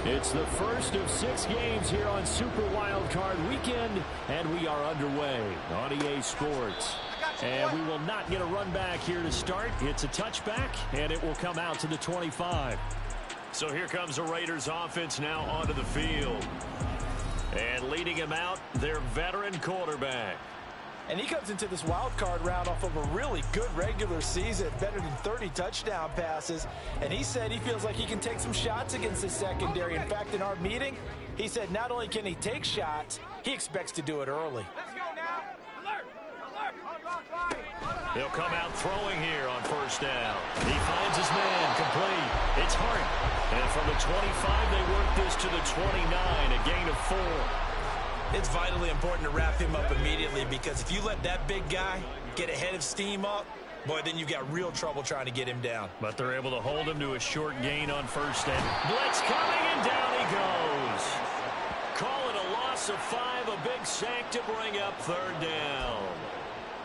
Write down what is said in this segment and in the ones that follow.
It's the first of 6 games here on Super Wildcard Weekend, and we are underway on EA Sports. And we will not get a run back here to start. It's a touchback, and it will come out to the 25. So here comes the Raiders offense now onto the field. And leading him out, their veteran quarterback. And he comes into this wild card round off of a really good regular season, better than 30 touchdown passes. And he said he feels like he can take some shots against the secondary. In fact, in our meeting, he said not only can he take shots, he expects to do it early. Let's go now. Alert! Alert! He'll come out throwing here on first down. He finds his man, complete. It's Hart. And from the 25, they work this to the 29, a gain of 4. It's vitally important to wrap him up immediately, because if you let that big guy get ahead of steam up, boy, then you've got real trouble trying to get him down. But they're able to hold him to a short gain on first down. Blitz coming, and down he goes. Call it a loss of 5, a big sack to bring up third down.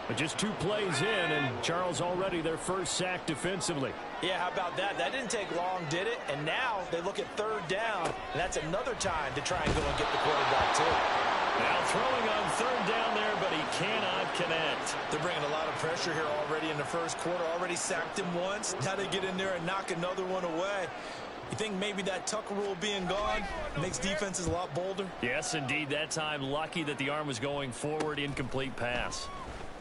But just 2 plays in, and Charles already their first sack defensively. Yeah, how about that? That didn't take long, did it? And now they look at third down, and that's another time to try and go and get the quarterback, too. Now throwing on third down there, but he cannot connect. They're bringing a lot of pressure here already in the first quarter. Already sacked him once. Now they get in there and knock another one away. You think maybe that Tucker rule being gone makes defenses a lot bolder? Yes, indeed. That time, lucky that the arm was going forward, incomplete pass.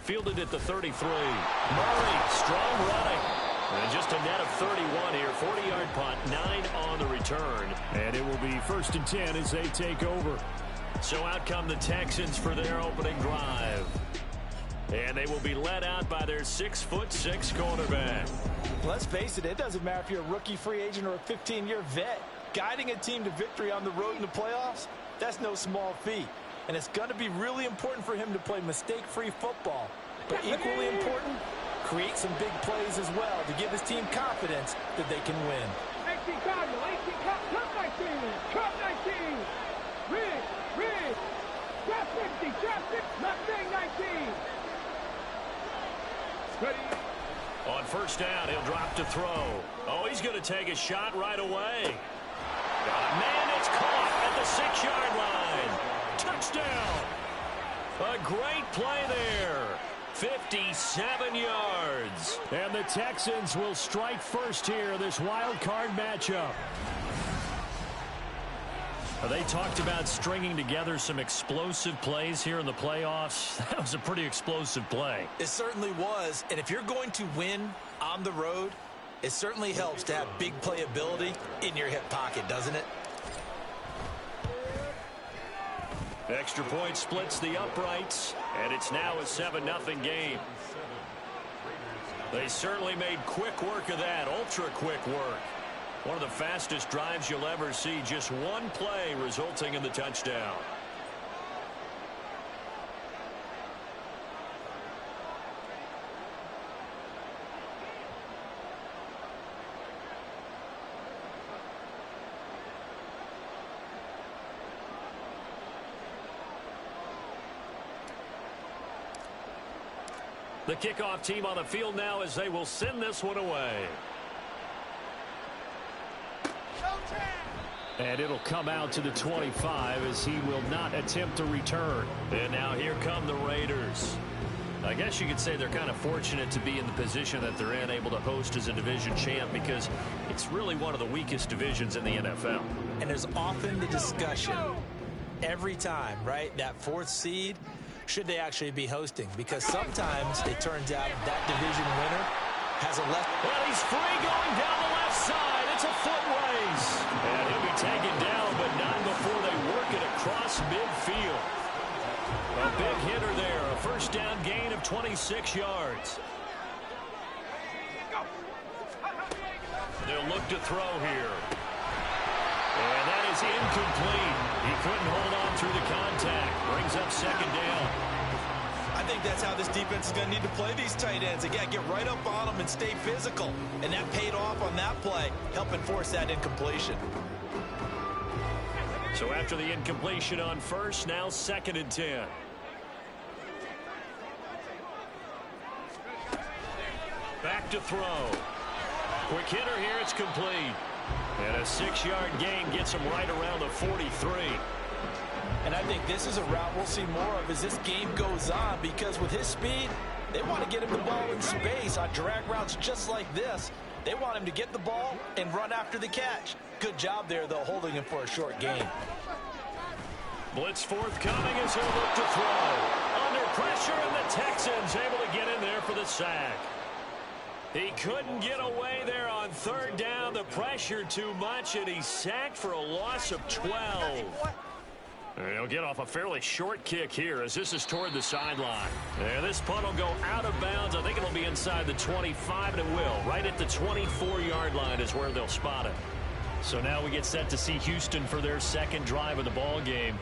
Fielded at the 33. Murray, strong running. And just a net of 31 here. 40-yard punt, 9 on the return. And it will be 1st and 10 as they take over. So out come the Texans for their opening drive. And they will be led out by their 6'6" quarterback. Let's face it, it doesn't matter if you're a rookie free agent or a 15-year vet. Guiding a team to victory on the road in the playoffs, that's no small feat. And it's going to be really important for him to play mistake-free football. But equally important, create some big plays as well to give his team confidence that they can win. 18 Cardinal, 18 Cardinal, 19, 19. Rig, drop 50, Mustang 19. Ready. On first down, he'll drop to throw. Oh, he's going to take a shot right away. Man, it's caught at the 6-yard line. Touchdown. A great play there. 57 yards. And the Texans will strike first here, this wild card matchup. They talked about stringing together some explosive plays here in the playoffs. That was a pretty explosive play. It certainly was. And if you're going to win on the road, it certainly helps to have big playability in your hip pocket, doesn't it? Extra point splits the uprights, and it's now a 7-0 game. They certainly made quick work of that, ultra-quick work. One of the fastest drives you'll ever see, just one play resulting in the touchdown. The kickoff team on the field now as they will send this one away. And it'll come out to the 25 as he will not attempt to return. And now here come the Raiders. I guess you could say they're kind of fortunate to be in the position that they're in, able to host as a division champ, because it's really one of the weakest divisions in the NFL. And there's often the discussion every time, right, that 4th seed, should they actually be hosting? Because sometimes it turns out that division winner has a left. Well, he's free going down the left side. It's a foot race. And he'll be taken down, but not before they work it across midfield. A big hitter there. A first down gain of 26 yards. They'll look to throw here. And that is incomplete. He couldn't hold on through the contact. Brings up 2nd down. I think that's how this defense is going to need to play these tight ends. Again, get right up on them and stay physical. And that paid off on that play, helping force that incompletion. So after the incompletion on first, now 2nd and 10. Back to throw. Quick hitter here, it's complete. And a 6-yard gain gets him right around the 43. And I think this is a route we'll see more of as this game goes on, because with his speed, they want to get him the ball in space on drag routes just like this. They want him to get the ball and run after the catch. Good job there, though, holding him for a short gain. Blitz forthcoming as he'll look to throw. Under pressure, and the Texans able to get in there for the sack. He couldn't get away there on third down. The pressure too much, and he's sacked for a loss of 12. And he'll get off a fairly short kick here as this is toward the sideline. And this punt will go out of bounds. I think it'll be inside the 25, and it will. Right at the 24-yard line is where they'll spot it. So now we get set to see Houston for their second drive of the ball game.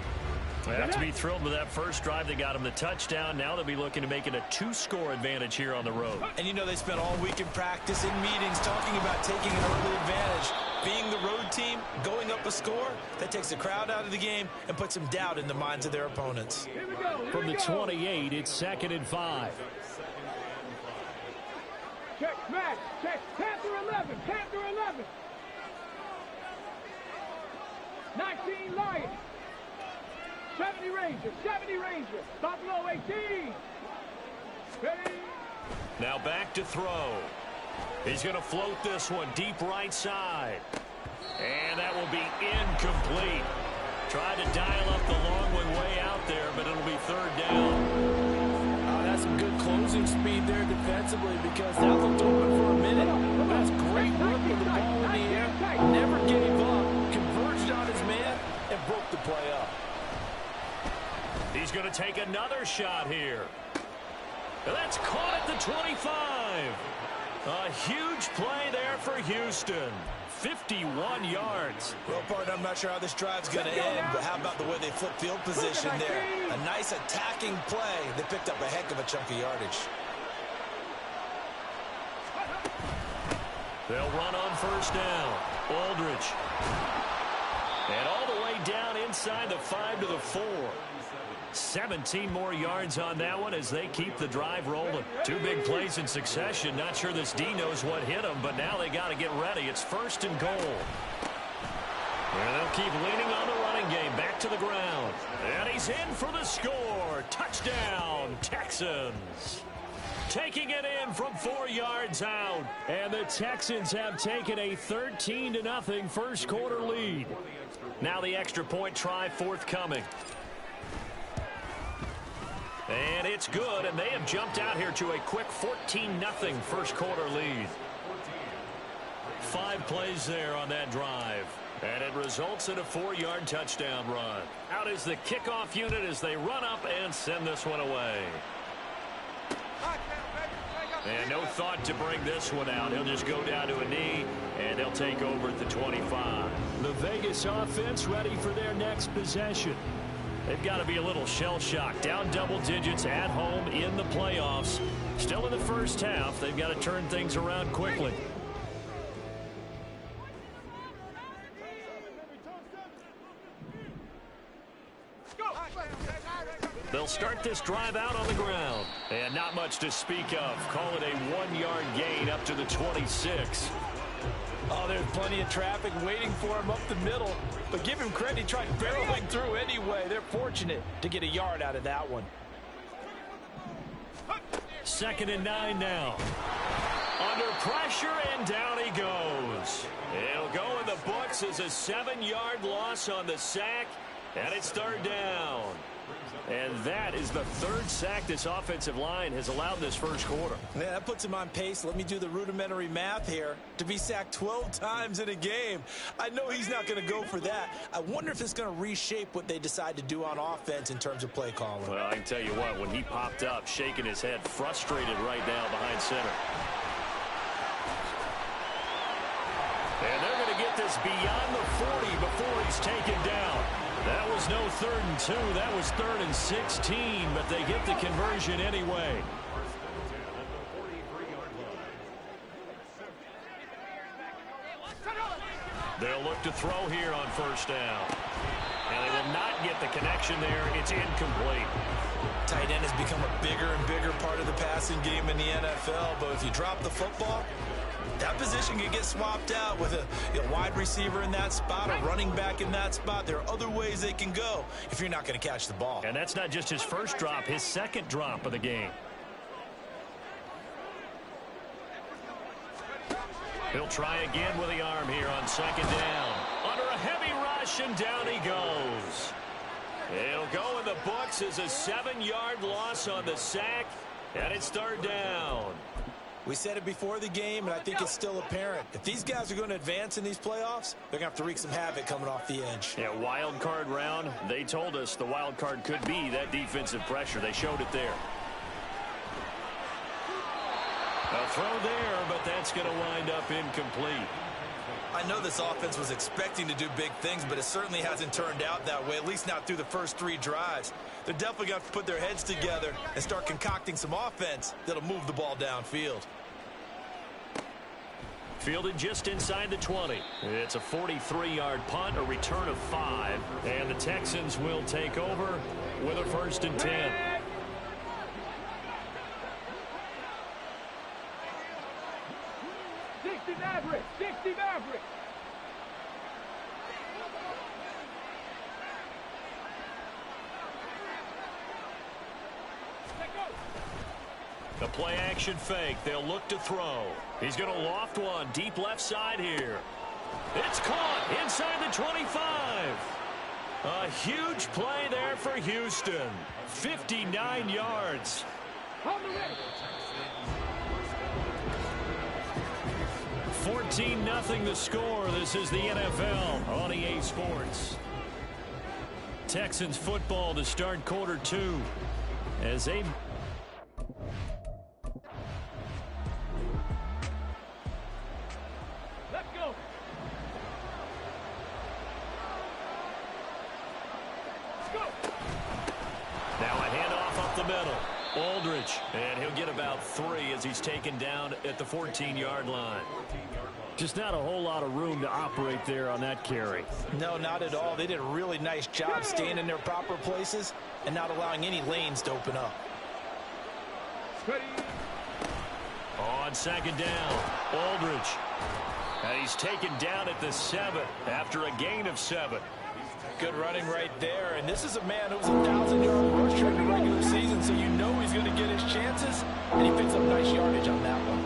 They have to be thrilled with that first drive. They got him the touchdown. Now they'll be looking to make it a 2-score advantage here on the road. And you know they spent all week in practice, in meetings, talking about taking an early advantage. Being the road team, going up a score, that takes the crowd out of the game and puts some doubt in the minds of their opponents. From the 28, it's 2nd and 5. Check, smash, check, Panther 11, Panther 11. 19 Lions. 70 Ranger, 70 Ranger. Buffalo 18. Ready? Now back to throw. He's going to float this one deep right side. And that will be incomplete. Tried to dial up the long one way out there, but it'll be third down. That's some good closing speed there defensively, because that looked open for a minute. That's great work with the ball in the air. Never gave up. Converged on his man and broke the play up. He's going to take another shot here. And that's caught at the 25. A huge play there for Houston. 51 yards. Well, partner, I'm not sure how this drive's going to end, but how about the way they flip field position there? A nice attacking play. They picked up a heck of a chunk of yardage. They'll run on first down. Aldridge. And all the way down inside the 5 to the 4. 17 more yards on that one as they keep the drive rolling. 2 big plays in succession. Not sure this D knows what hit them, but now they got to get ready. It's 1st and goal. And they'll keep leaning on the running game. Back to the ground. And he's in for the score. Touchdown, Texans. Taking it in from 4 yards out. And the Texans have taken a 13-0 first quarter lead. Now the extra point try forthcoming. And it's good, and they have jumped out here to a quick 14-0 first quarter lead. 5 plays there on that drive. And it results in a 4-yard touchdown run. Out is the kickoff unit as they run up and send this one away. And no thought to bring this one out. He'll just go down to a knee, and they'll take over at the 25. The Vegas offense ready for their next possession. They've got to be a little shell-shocked. Down double digits at home in the playoffs. Still in the first half. They've got to turn things around quickly. They'll start this drive out on the ground. And not much to speak of. Call it a 1-yard gain up to the 26. Oh, there's plenty of traffic waiting for him up the middle. But give him credit, he tried barreling through anyway. They're fortunate to get a yard out of that one. 2nd and 9 now. Under pressure, and down he goes. He'll go in the books as a 7-yard loss on the sack, and it's third down. And that is the 3rd sack this offensive line has allowed this first quarter. Yeah, that puts him on pace. Let me do the rudimentary math here. To be sacked 12 times in a game. I know he's not going to go for that. I wonder if it's going to reshape what they decide to do on offense in terms of play calling. Well, I can tell you what, when he popped up, shaking his head, frustrated right now behind center. And they're going to get this beyond the 40 before he's taken down. That was no 3rd and 2. That was 3rd and 16, but they get the conversion anyway. They'll look to throw here on first down. And they will not get the connection there. It's incomplete. Tight end has become a bigger and bigger part of the passing game in the NFL, but if you drop the football, that position can get swapped out with a wide receiver in that spot, a running back in that spot. There are other ways they can go if you're not going to catch the ball. And that's not just his first drop, his second drop of the game. He'll try again with the arm here on second down. Under a heavy rush, and down he goes. It'll go in the books as a 7-yard loss on the sack, and it's third down. We said it before the game, and I think it's still apparent. If these guys are going to advance in these playoffs, they're going to have to wreak some havoc coming off the edge. Yeah, wild card round. They told us the wild card could be that defensive pressure. They showed it there. A throw there, but that's going to wind up incomplete. I know this offense was expecting to do big things, but it certainly hasn't turned out that way, at least not through the first 3 drives. They're definitely going to have to put their heads together and start concocting some offense that'll move the ball downfield. Fielded just inside the 20. It's a 43-yard punt, a return of 5, and the Texans will take over with a 1st and 10. Maverick, 60 Maverick. The play action fake. They'll look to throw. He's going to loft one deep left side here. It's caught inside the 25. A huge play there for Houston. 59 yards. On the way. 14-0 the score. This is the NFL on EA Sports. Texans football to start quarter 2 as they... Let's go. Let's go. Now a handoff up the middle. Aldridge, and he'll get about 3 as he's taken down at the 14-yard line. Just not a whole lot of room to operate there on that carry. No, not at all. They did a really nice job staying in their proper places and not allowing any lanes to open up. Ready. On second down, Aldridge. And he's taken down at the 7 after a gain of 7. Good running right there, and this is a man who was a 1,000-yard rusher in the regular season, so you know he's going to get his chances, and he picks up nice yardage on that one.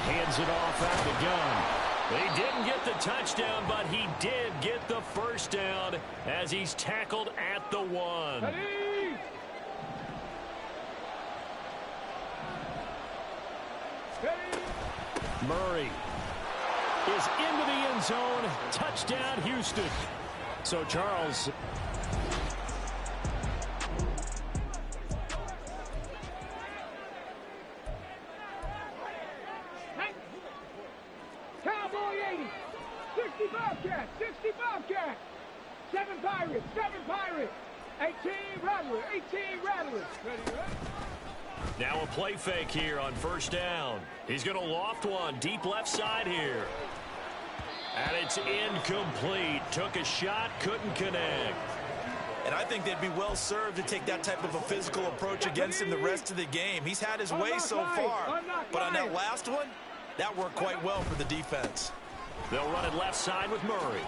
Hands it off out the gun. He didn't get the touchdown, but he did get the first down as he's tackled at the 1. Ready. Ready. Murray is into the end zone. Touchdown, Houston. So, Charles. Cowboy 80. 60 Bobcat. 60 Bobcat. 7 Pirates. 7 Pirates. 18 Rattlers. 18 Rattlers. Ready, right? Now a play fake here on first down. He's going to loft one deep left side here. And it's incomplete. Took a shot, couldn't connect. And I think they'd be well served to take that type of a physical approach against him the rest of the game. He's had his way so far. But on that last one, that worked quite well for the defense. They'll run it left side with Murray.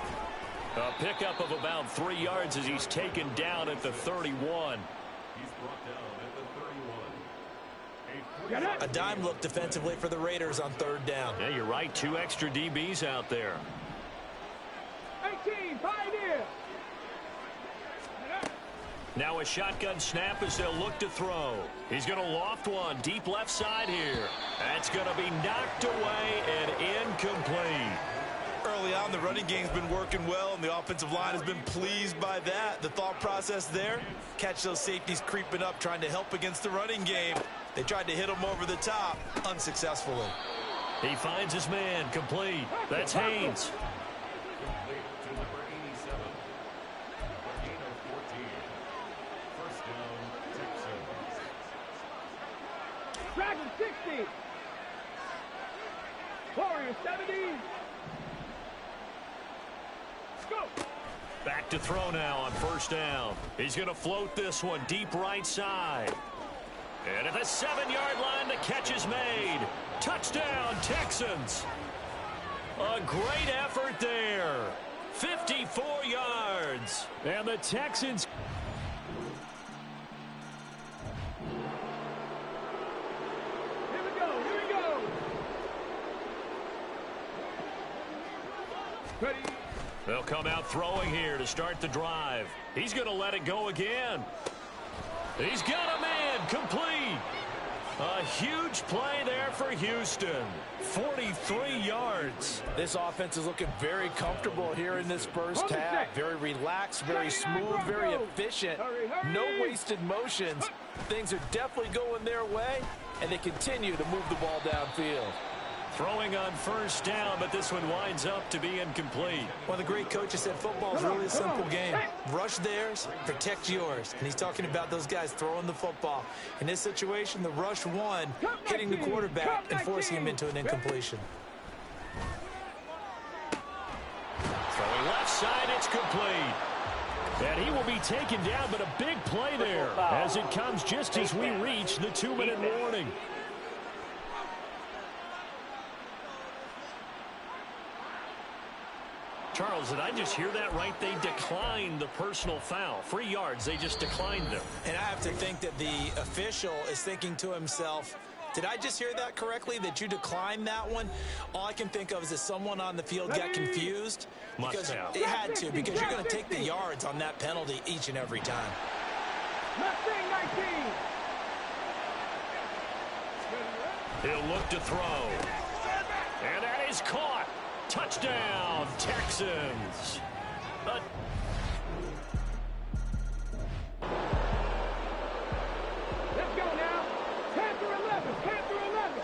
A pickup of about 3 yards as he's taken down at the 31. A dime look defensively for the Raiders on third down. Yeah, you're right. 2 extra DBs out there. 18, Pioneer. Now a shotgun snap as they'll look to throw. He's going to loft one deep left side here. That's going to be knocked away and incomplete. Early on, the running game's been working well, and the offensive line has been pleased by that. The thought process there, catch those safeties creeping up, trying to help against the running game. They tried to hit him over the top, unsuccessfully. He finds his man, complete. That's Haynes. Dragon 60. Warrior 70. Back to throw now on first down. He's going to float this one deep right side. And at the 7-yard line, the catch is made. Touchdown, Texans. A great effort there. 54 yards. And the Texans... Ready. They'll come out throwing here to start the drive. He's going to let it go again. He's got a man complete. A huge play there for Houston. 43 yards. This offense is looking very comfortable here in this first half. Very relaxed, very smooth, very efficient. No wasted motions. Things are definitely going their way, and they continue to move the ball downfield. Throwing on first down, but this one winds up to be incomplete. One of the great coaches said football is really a simple game. Rush theirs, protect yours. And he's talking about those guys throwing the football. In this situation, the rush one, hitting the quarterback and forcing him into an incompletion. Throwing left side, it's complete. And he will be taken down, but a big play there as it comes just as we reach the 2-minute warning. Charles, did I just hear that right? They declined the personal foul. 3 yards, they just declined them. And I have to think that the official is thinking to himself, did I just hear that correctly, that you declined that one? All I can think of is that someone on the field got confused. Must have. It had to, because you're going to take the yards on that penalty each and every time. Mustang 19. He'll look to throw. And that is caught. Touchdown, Texans. Let's go now. 10 through 11. 10 through 11.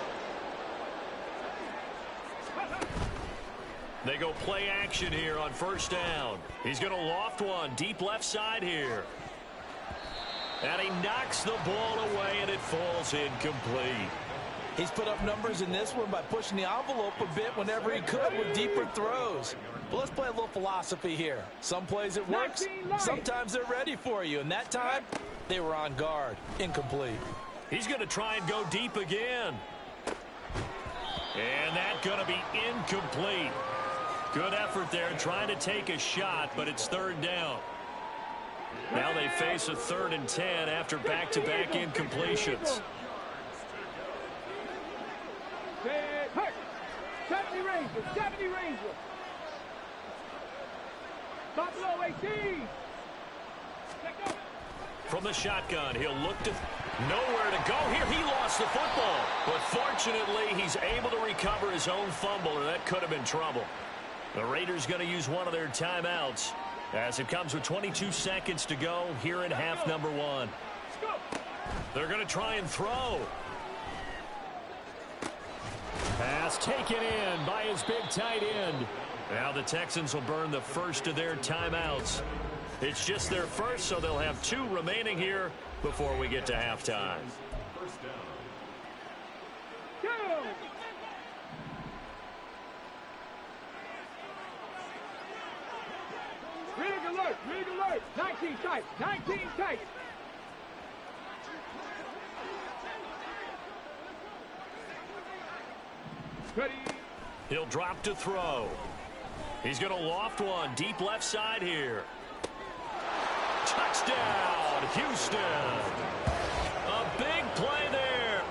They go play action here on first down. He's going to loft one deep left side here. And he knocks the ball away, and it falls incomplete. He's put up numbers in this one by pushing the envelope a bit whenever he could with deeper throws. But let's play a little philosophy here. Some plays it works, sometimes they're ready for you. And that time, they were on guard. Incomplete. He's going to try and go deep again. And that's going to be incomplete. Good effort there trying to take a shot, but it's third down. Now they face a 3rd and 10 after back-to-back incompletions. 70 Rangers, 70 Rangers. Buffalo 18. From the shotgun, he'll look to nowhere to go here. He lost the football, but fortunately, he's able to recover his own fumble, or that could have been trouble. The Raiders going to use one of their timeouts as it comes with 22 seconds to go here in half number 1. They're going to try and throw. Pass taken in by his big tight end. Now the Texans will burn the first of their timeouts. It's just their first, so they'll have 2 remaining here before we get to halftime. Rig alert, rig alert. 19 tight, 19 tight. Ready. He'll drop to throw. He's going to loft one deep left side here. Touchdown, Houston. A big play there.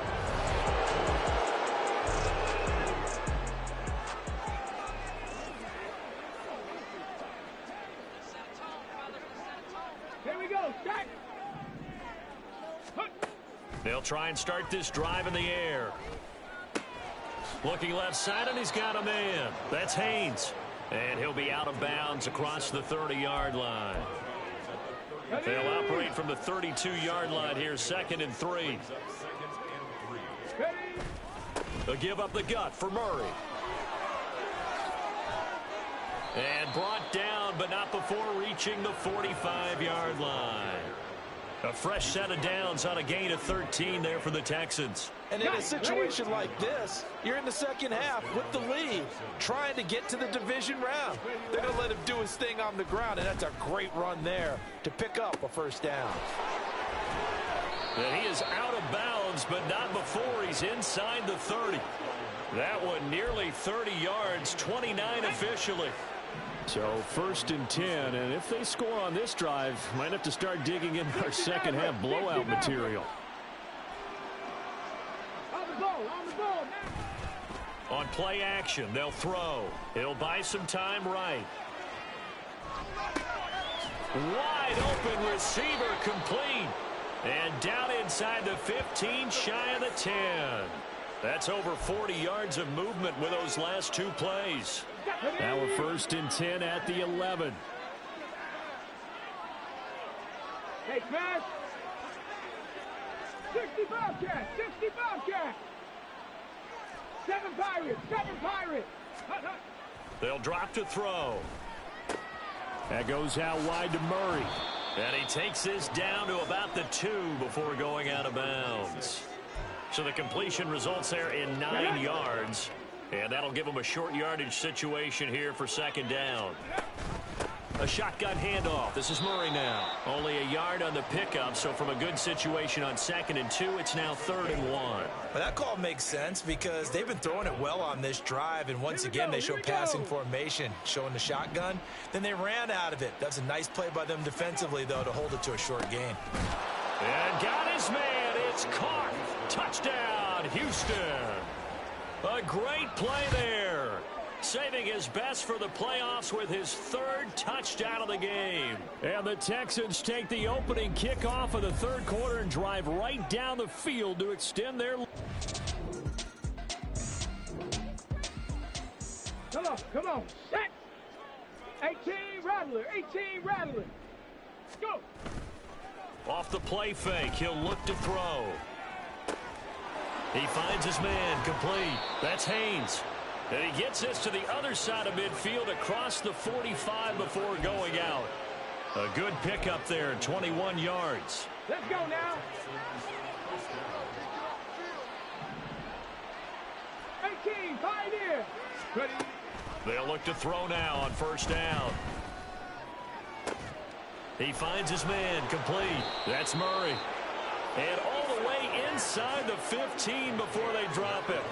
Here we go, stack. They'll try and start this drive in the air. Looking left side, and he's got a man. That's Haynes. And he'll be out of bounds across the 30-yard line. They'll operate from the 32-yard line here, 2nd and 3. They'll give up the gut for Murray. And brought down, but not before reaching the 45-yard line. A fresh set of downs on a gain of 13 there for the Texans. And in a situation like this, you're in the second half with the lead, trying to get to the division round. They're going to let him do his thing on the ground, and that's a great run there to pick up a first down. And he is out of bounds, but not before he's inside the 30. That one nearly 30 yards, 29 officially. So 1st and 10, and if they score on this drive, might have to start digging in our second half blowout material. On the ball, now. On play action, they'll throw. He'll buy some time right. Wide open receiver complete. And down inside the 15, shy of the 10. That's over 40 yards of movement with those last two plays. Now we're 1st and 10 at the 11. Hey, smash. 60 Bobcat, 60 Bobcat. 7 Pirates, 7 Pirates. Hut, hut. They'll drop to throw. That goes out wide to Murray. And he takes this down to about the 2 before going out of bounds. So the completion results there in 9 yards. And that'll give him a short yardage situation here for second down. A shotgun handoff. This is Murray now. Only a yard on the pickup, so from a good situation on 2nd and 2, it's now 3rd and 1. Well, that call makes sense because they've been throwing it well on this drive, and once again they show passing formation, showing the shotgun. Then they ran out of it. That's a nice play by them defensively, though, to hold it to a short gain. And got his man. It's caught. Touchdown, Houston. A great play there. Saving his best for the playoffs with his 3rd touchdown of the game. And the Texans take the opening kickoff of the 3rd quarter and drive right down the field to extend their... Come on, set. 18 Rattler, 18 Rattler. Go. Off the play fake, he'll look to throw. He finds his man, complete. That's Haynes. And he gets this to the other side of midfield across the 45 before going out. A good pickup there, 21 yards. Let's go now. 18, Pioneer. Ready. They'll look to throw now on 1st down. He finds his man, complete. That's Murray. And all the way inside the 15 before they drop it.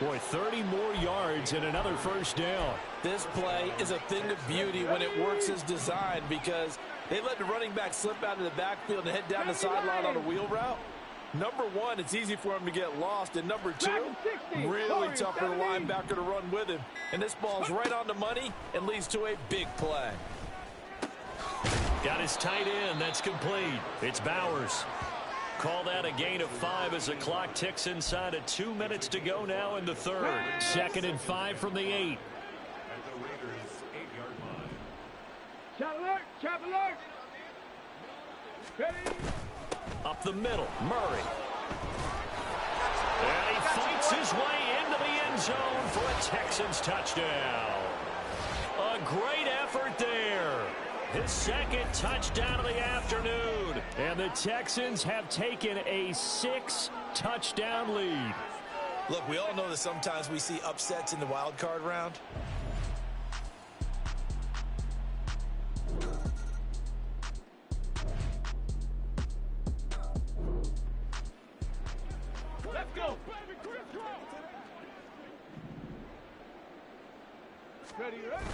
Boy, 30 more yards and another 1st down. This play is a thing of beauty when it works as designed because they let the running back slip out of the backfield and head down the sideline on a wheel route. Number one, it's easy for him to get lost. And number two, really tough for the linebacker to run with him. And this ball's right on the money and leads to a big play. Got his tight end. That's complete. It's Bowers. Call that a gain of 5 as the clock ticks inside of 2 minutes to go now in the 3rd. 2nd and 5 from the 8. Chop alert, chop alert. Ready. Up the middle, Murray. And he fights his way into the end zone for a Texans touchdown. A great effort there. His 2nd touchdown of the afternoon. And the Texans have taken a 6-touchdown lead. Look, we all know that sometimes we see upsets in the wild card round. Let's go. Ready, ready.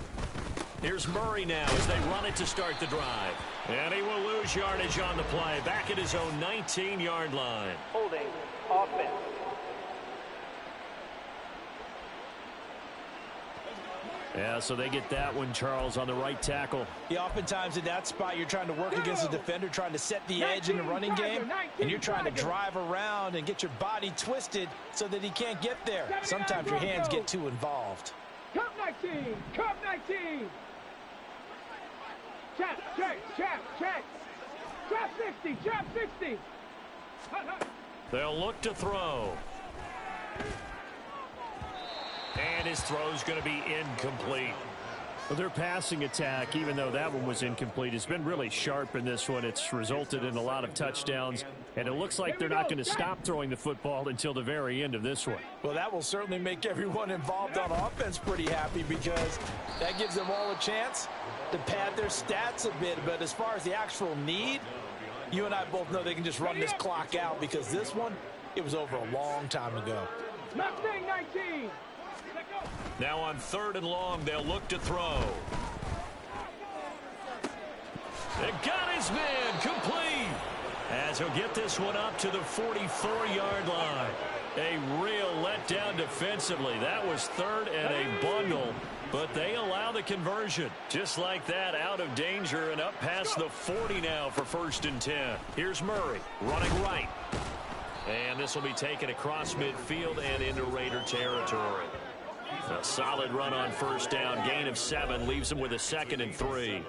Here's Murray now as they run it to start the drive. And he will lose yardage on the play. Back at his own 19-yard line. Holding offense. Yeah, so they get that one, Charles, on the right tackle. Yeah, oftentimes in that spot, you're trying to work against a defender, trying to set the edge in the running game, and you're trying to drive around and get your body twisted so that he can't get there. Sometimes your hands get too involved. Cup 19, Cup 19. Chap, check, chap, check. Chap 60, chap 60. Hut, hut. They'll look to throw. And his throw's going to be incomplete. Well, their passing attack, even though that one was incomplete, has been really sharp in this one. It's resulted in a lot of touchdowns, and it looks like they're not going to stop throwing the football until the very end of this one. Well, that will certainly make everyone involved on offense pretty happy because that gives them all a chance to pad their stats a bit. But as far as the actual need, you and I both know they can just run this clock out because this one, it was over a long time ago. Mustang 19. Now on 3rd and long, they'll look to throw. They got his man complete. As he'll get this one up to the 44-yard line. A real letdown defensively. That was 3rd and a bundle, but they allow the conversion. Just like that, out of danger and up past the 40 now for 1st and 10. Here's Murray running right. And this will be taken across midfield and into Raider territory. A solid run on 1st down. Gain of 7 leaves him with a 2nd and 3.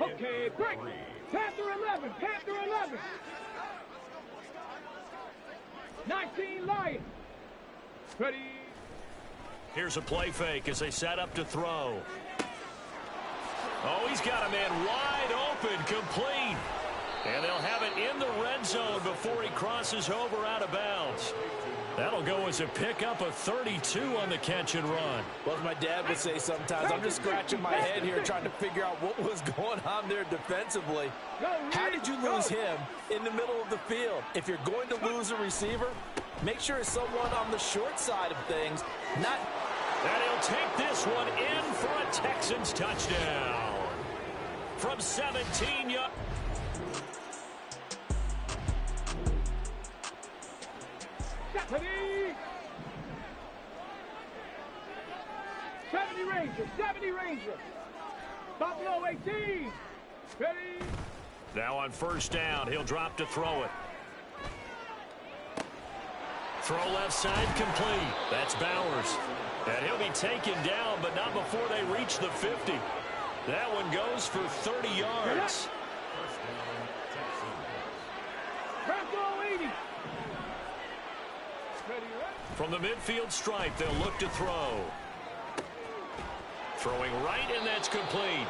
Okay, break. Panther 11. Panther 11. 19 Lions. Ready. Here's a play fake as they set up to throw. Oh, he's got a man wide open, complete. And they'll have it in the red zone before he crosses over out of bounds. That'll go as a pickup of 32 on the catch and run. Well, as my dad would say sometimes, I'm just scratching my head here trying to figure out what was going on there defensively. How did you lose him in the middle of the field? If you're going to lose a receiver, make sure it's someone on the short side of things, not... And he'll take this one in for a Texans touchdown. From 17 yards. Stephanie! 70 Rangers, 70 Rangers. Buffalo 18. Ready? Now on 1st down, he'll drop to throw it. Throw left side complete. That's Bowers. And he'll be taken down, but not before they reach the 50. That one goes for 30 yards. Bravo 80. From the midfield stripe, they'll look to throw. Throwing right, and that's complete.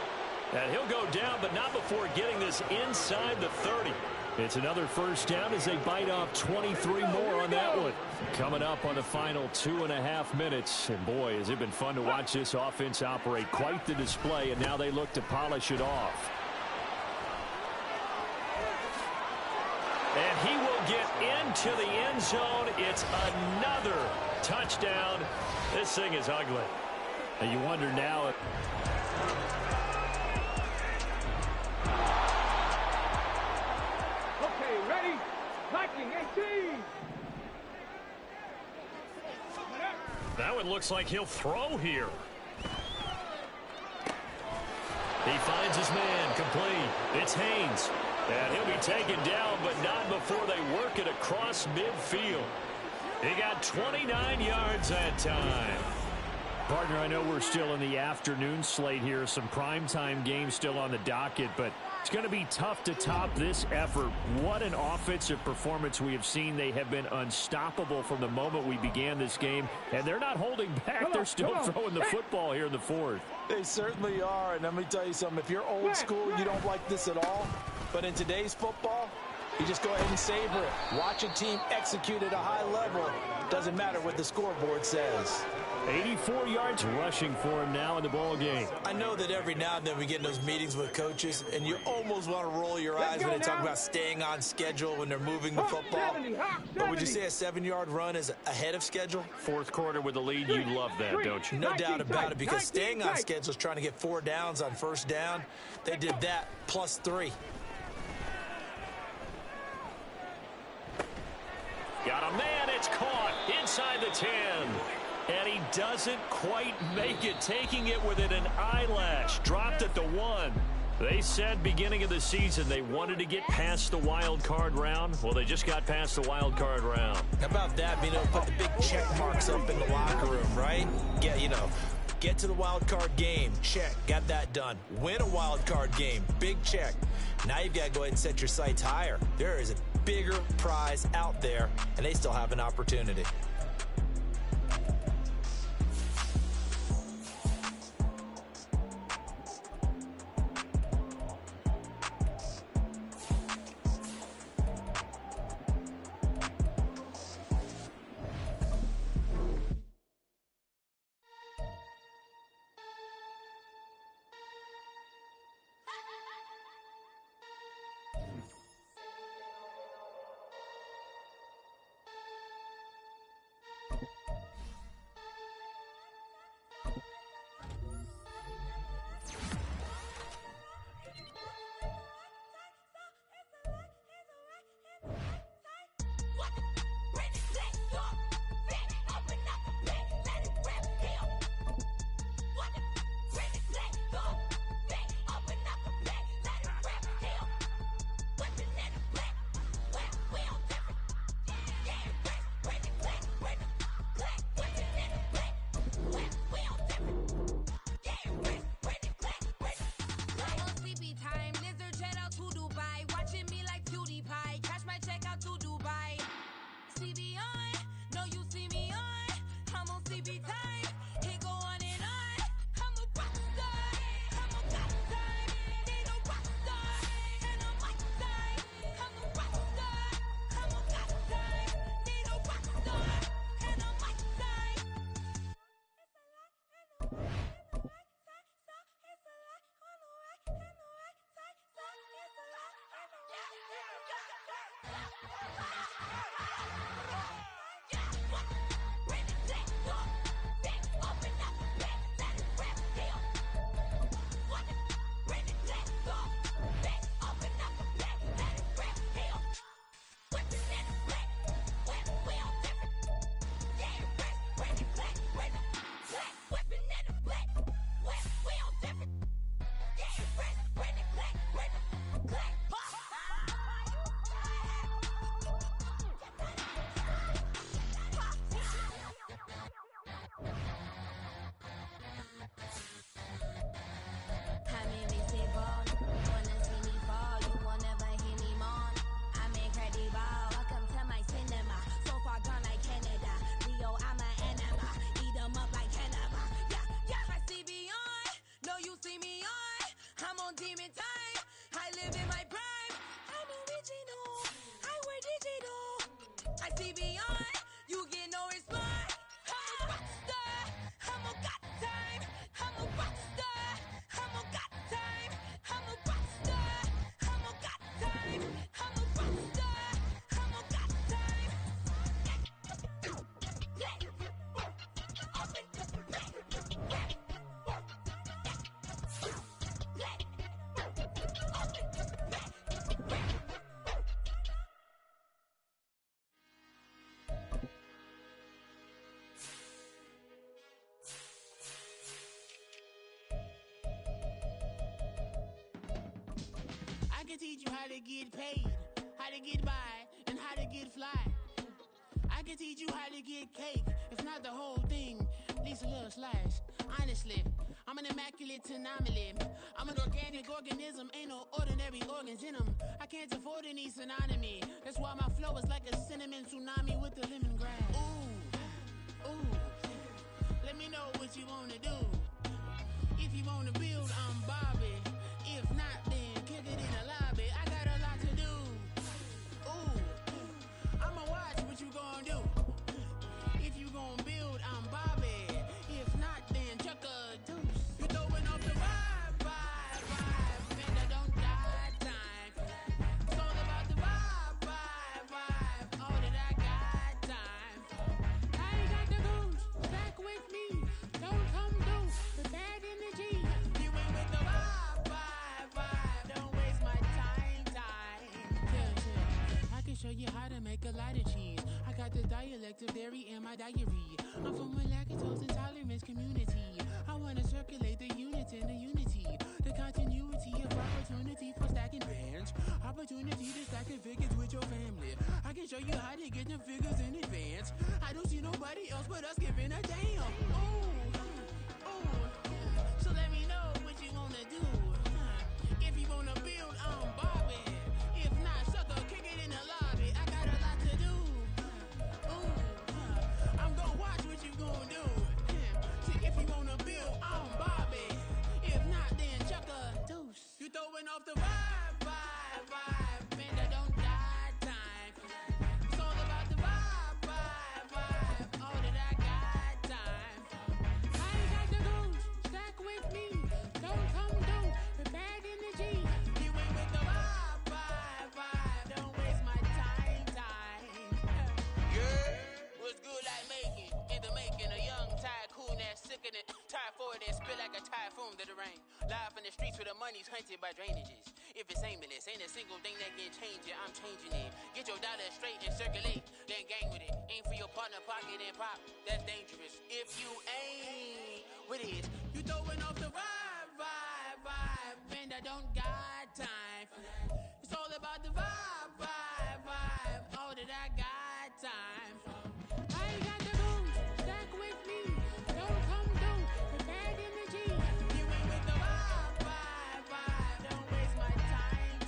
And he'll go down, but not before getting this inside the 30. It's another 1st down as they bite off 23 more on that one. Coming up on the final 2.5 minutes. And boy, has it been fun to watch this offense operate. Quite the display, and now they look to polish it off. And he will get into the end zone. It's another touchdown. This thing is ugly. And you wonder now if... Okay, ready? Viking 18. That one looks like he'll throw here. He finds his man complete. It's Haynes. And he'll be taken down, but not before they work it across midfield. He got 29 yards that time. Partner, I know we're still in the afternoon slate here. Some primetime games still on the docket, but it's going to be tough to top this effort. What an offensive performance we have seen. They have been unstoppable from the moment we began this game, and they're not holding back. They're still throwing the football here in the 4th. They certainly are, and let me tell you something. If you're old school, you don't like this at all. But in today's football, you just go ahead and savor it. Watch a team execute at a high level. Doesn't matter what the scoreboard says. 84 yards rushing for him now in the ball game. I know that every now and then we get in those meetings with coaches, and you almost want to roll your eyes when they talk about staying on schedule when they're moving the football. But would you say a 7-yard run is ahead of schedule? 4th quarter with the lead, you love that, don't you? No doubt about it, because staying on schedule is trying to get 4 downs on 1st down. They did that plus 3. Got a man, it's caught inside the 10. And he doesn't quite make it, taking it within an eyelash. Dropped at the 1. They said beginning of the season they wanted to get past the wild card round. Well, they just got past the wild card round. How about that, being able to put the big check marks up in the locker room, right? Yeah, you know, get to the wild card game, check, got that done. Win a wild card game, big check. Now you've got to go ahead and set your sights higher. There is a bigger prize out there, and they still have an opportunity. CB time. It go on and on. I'm a rock star. I'm a god time. Need a rock star. And a mic time. I'm a rock star. I'm a god time. Need a rock star. And a mic time. I can teach you how to get paid, how to get by, and how to get fly. I can teach you how to get cake, if not the whole thing, at least a little slice. Honestly, I'm an immaculate anomaly. I'm an organic organism, ain't no ordinary organs in them. I can't afford any synonymy. That's why my flow is like a cinnamon tsunami with the lemongrass. Ooh, ooh, let me know what you wanna do. If you wanna build, I'm Bobby. If not, then kick it in the lobby. I got a lot to do. Ooh, I'ma watch what you gonna do. If you gonna build, I'm Bobby. If not, then chuck a deuce. You throwing off the vibe, and I don't die time. It's all about the vibe, all that I got time. I ain't got the goose, back with me. Don't come through the bad energy. You ain't with the vibe, don't waste my time. Yeah. I can show you how to make a lot of cheese. I got the dialect of dairy in my diary. I'm from a lactose intolerance community. I wanna circulate the units and the unity. The continuity of opportunity for stacking bands. Opportunity to stack the figures with your family. I can show you how to get the figures in advance. I don't see nobody else but us giving a damn. Ooh. So let me know what you wanna do. If you wanna build, I'm Bobby. If not, sucker, kick it in the lobby. I got a lot to do. Ooh, I'm gonna watch what you gonna do. See, if you wanna build, I'm Bobby. If not, then chuck a deuce. You throwing off the vibe, man, I don't die time. It's all about the vibe, all that I got time. I ain't got the goose, stack with me. Don't come through the bad energy. You ain't with the vibe, don't waste my time. Yeah, what's good like making? In the making, a young tycoon that's sickening. Typhoid that spit like a typhoon to the rain. Live in the streets where the money's hunted by drainages. If it's aimless, ain't a single thing that can change it. I'm changing it. Get your dollar straight and circulate, then gang with it. Aim for your partner, pocket and pop. That's dangerous. If you ain't with it, you throwing off the vibe, and I don't got time. It's all about the vibe, all that I got time. I ain't got the goose, stack with me. Don't come through the bad energy. You ain't with the vibe, don't waste my time.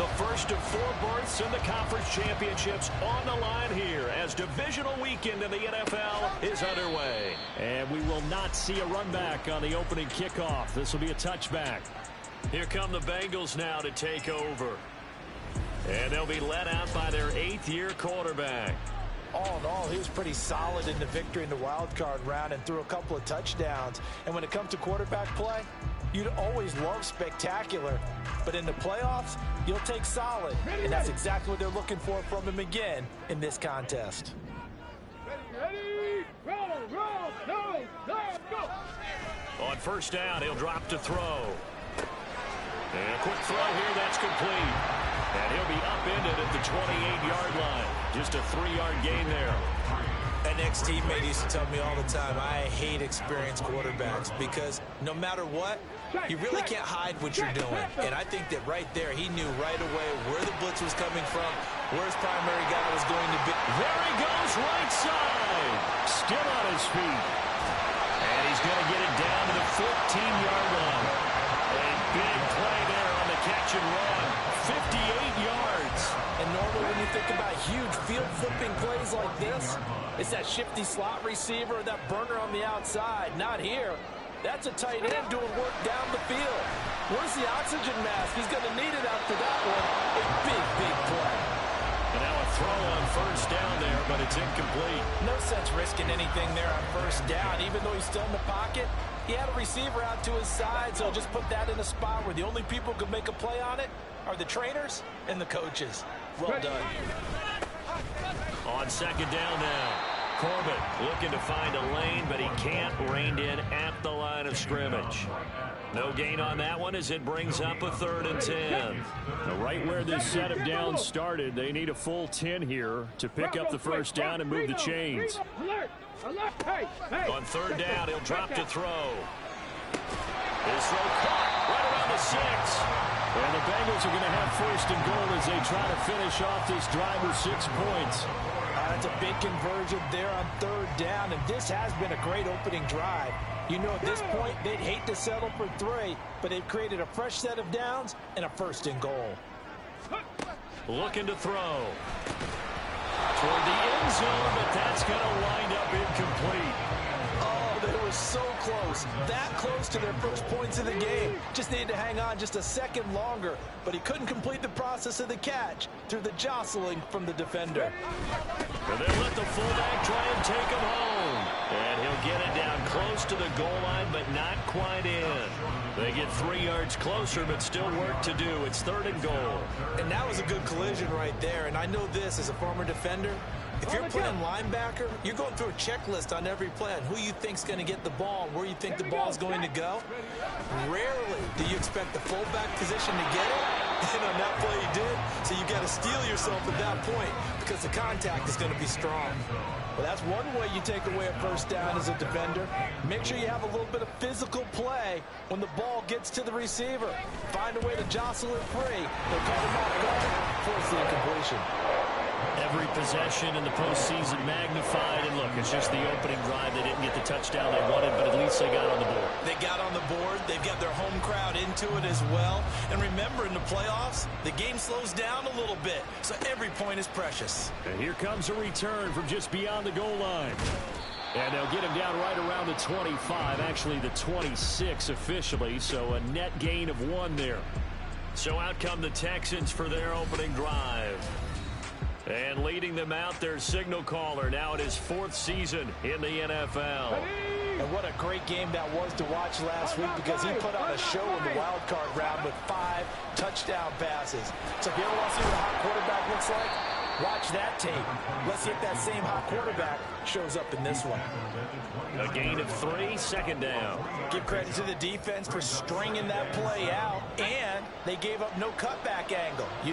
The first of 4 berths in the conference championships on the line here as divisional weekend in the NFL is underway. And we will not see a run back on the opening kickoff. This will be a touchback. Here come the Bengals now to take over. And they'll be led out by their 8th-year quarterback. All in all, he was pretty solid in the victory in the wild card round and threw a couple of touchdowns. And when it comes to quarterback play, you'd always love spectacular. But in the playoffs, you'll take solid. And that's exactly what they're looking for from him again in this contest. Ready, roll, go. On first down, he'll drop to throw. And a quick throw here, that's complete. And he'll be upended at the 28-yard line. Just a 3-yard gain there. An ex-teammate used to tell me all the time, I hate experienced quarterbacks because no matter what, you really can't hide what you're doing. And I think that right there, he knew right away where the blitz was coming from, where his primary guy was going to be. There he goes, right side. Still on his feet. And he's going to get it down to the 14-yard line. A big play there on the catch and run. 58 yards. And normally when you think about huge field-flipping plays like this, it's that shifty slot receiver, that burner on the outside. Not here. That's a tight end doing work down the field. Where's the oxygen mask? He's going to need it after that one. A big, big play. And now a throw on first down there, but it's incomplete. No sense risking anything there on first down. Even though he's still in the pocket, he had a receiver out to his side, so just put that in a spot where the only people who could make a play on it are the trainers and the coaches. Well done. On second down now. Corbett looking to find a lane, but he can't. Reined in at the line of scrimmage. No gain on that one as it brings up a 3rd and 10. Now, right where this set of downs started, they need a full 10 here to pick up the first down and move the chains. On 3rd down, he'll drop to throw. His throw caught right around the 6. And the Bengals are going to have 1st and goal as they try to finish off this drive with 6 points. That's a big conversion there on 3rd down, and this has been a great opening drive. You know, at this point, they'd hate to settle for 3, but they've created a fresh set of downs and a 1st and goal. Looking to throw. Toward the end zone, but that's going to wind up incomplete. Oh, they were so close. That close to their first points of the game. Just needed to hang on just a second longer, but he couldn't complete the process of the catch through the jostling from the defender. And they'll let the fullback try and take him home. And he'll get it down close to the goal line, but not quite in. They get 3 yards closer, but still work to do. It's 3rd and goal. And that was a good collision right there. And I know this as a former defender. If you're playing linebacker, you're going through a checklist on every play on who you think's going to get the ball, where you think the ball's going to go. Rarely do you expect the fullback position to get it. And on that play he did. So you got to steel yourself at that point because the contact is going to be strong. Well, that's one way you take away a first down as a defender. Make sure you have a little bit of physical play when the ball gets to the receiver. Find a way to jostle it free. They'll call him off guard, force the incompletion. Every possession in the postseason magnified. And look, it's just the opening drive. They didn't get the touchdown they wanted, but at least they got on the board. They got on the board. They've got their home crowd into it as well. And remember, in the playoffs, the game slows down a little bit. So every point is precious. And here comes a return from just beyond the goal line. And they'll get him down right around the 25, actually the 26 officially. So a net gain of 1 there. So out come the Texans for their opening drive. And leading them out, their signal caller, now in his 4th season in the NFL. And what a great game that was to watch last week because he put on a show in the wild card round with 5 touchdown passes. So if you ever want to see what a hot quarterback looks like, watch that tape. Let's see if that same hot quarterback shows up in this one. A gain of 3, 2nd down. Give credit to the defense for stringing that play out, and they gave up no cutback angle. You know